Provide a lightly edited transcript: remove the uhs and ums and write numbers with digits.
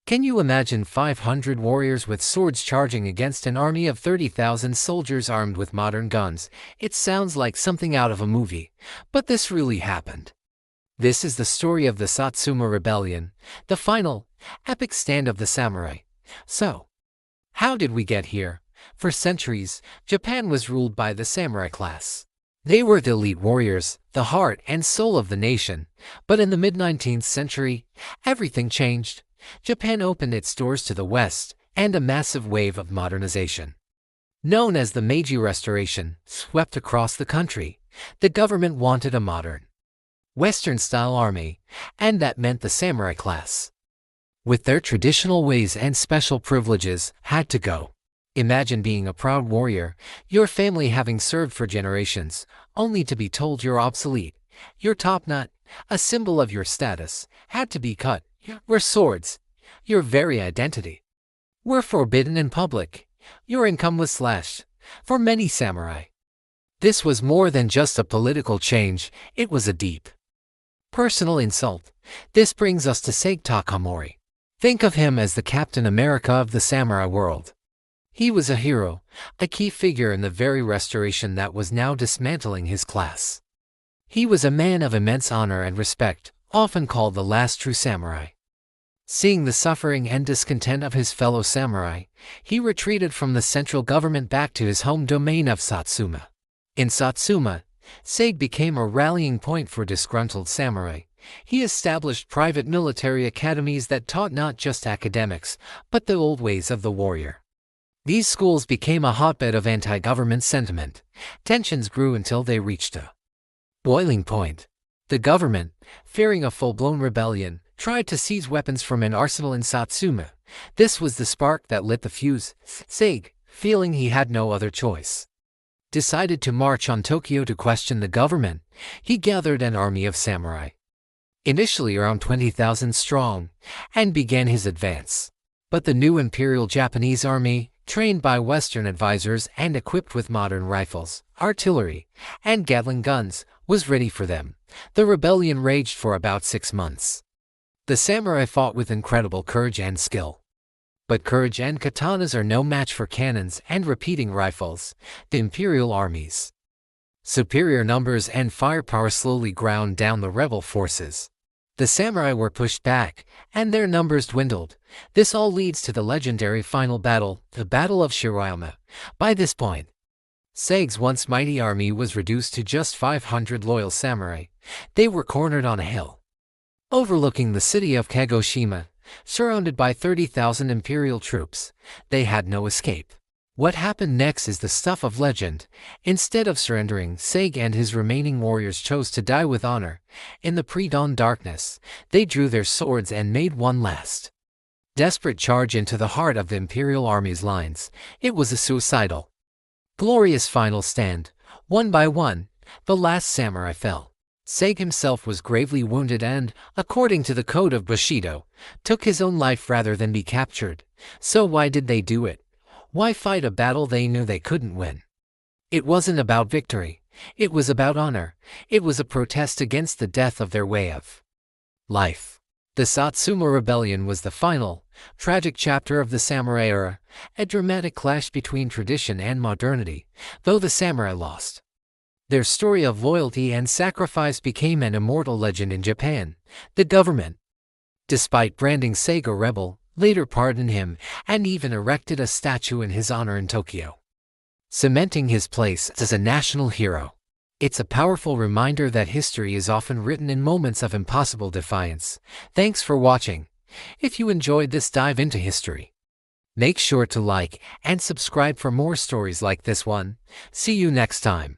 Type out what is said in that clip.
Can you imagine 500 warriors with swords charging against an army of 30,000 soldiers armed with modern guns? It sounds like something out of a movie, but this really happened. This is the story of the Satsuma Rebellion, the final, epic stand of the samurai. So, how did we get here? For centuries, Japan was ruled by the samurai class. They were the elite warriors, the heart and soul of the nation. But in the mid-19th century, everything changed. Japan opened its doors to the West, and a massive wave of modernization, known as the Meiji Restoration, swept across the country. The government wanted a modern, Western-style army, and that meant the samurai class, with their traditional ways and special privileges, had to go. Imagine being a proud warrior, your family having served for generations, only to be told you're obsolete. Your top knot, a symbol of your status, had to be cut. Where swords, your very identity, were forbidden in public. Your income was slashed. For many samurai, this was more than just a political change, it was a deep, personal insult. This brings us to Saigo Takamori. Think of him as the Captain America of the samurai world. He was a hero, a key figure in the very restoration that was now dismantling his class. He was a man of immense honor and respect, often called the last true samurai. Seeing the suffering and discontent of his fellow samurai, he retreated from the central government back to his home domain of Satsuma. In Satsuma, Saigo became a rallying point for disgruntled samurai. He established private military academies that taught not just academics, but the old ways of the warrior. These schools became a hotbed of anti-government sentiment. Tensions grew until they reached a boiling point. The government, fearing a full-blown rebellion, tried to seize weapons from an arsenal in Satsuma. This was the spark that lit the fuse. Saigo, feeling he had no other choice, decided to march on Tokyo to question the government. He gathered an army of samurai, initially around 20,000 strong, and began his advance. But the new Imperial Japanese Army, trained by Western advisors and equipped with modern rifles, artillery, and Gatling guns, was ready for them. The rebellion raged for about 6 months. The samurai fought with incredible courage and skill. But courage and katanas are no match for cannons and repeating rifles. The Imperial Army's superior numbers and firepower slowly ground down the rebel forces. The samurai were pushed back, and their numbers dwindled. This all leads to the legendary final battle, the Battle of Shiroyama. By this point, Saigo's once mighty army was reduced to just 500 loyal samurai. They were cornered on a hill overlooking the city of Kagoshima, surrounded by 30,000 imperial troops. They had no escape. What happened next is the stuff of legend. Instead of surrendering, Saigo and his remaining warriors chose to die with honor. In the pre-dawn darkness, they drew their swords and made one last desperate charge into the heart of the Imperial Army's lines. It was a suicidal, glorious final stand. One by one, the last samurai fell. Saigo himself was gravely wounded and, according to the code of Bushido, took his own life rather than be captured. So why did they do it? Why fight a battle they knew they couldn't win? It wasn't about victory. It was about honor. It was a protest against the death of their way of life. The Satsuma Rebellion was the final, tragic chapter of the samurai era, a dramatic clash between tradition and modernity. Though the samurai lost, their story of loyalty and sacrifice became an immortal legend in Japan. The government, despite branding Saigo a rebel, later pardoned him and even erected a statue in his honor in Tokyo, cementing his place as a national hero. It's a powerful reminder that history is often written in moments of impossible defiance. Thanks for watching. If you enjoyed this dive into history, make sure to like and subscribe for more stories like this one. See you next time.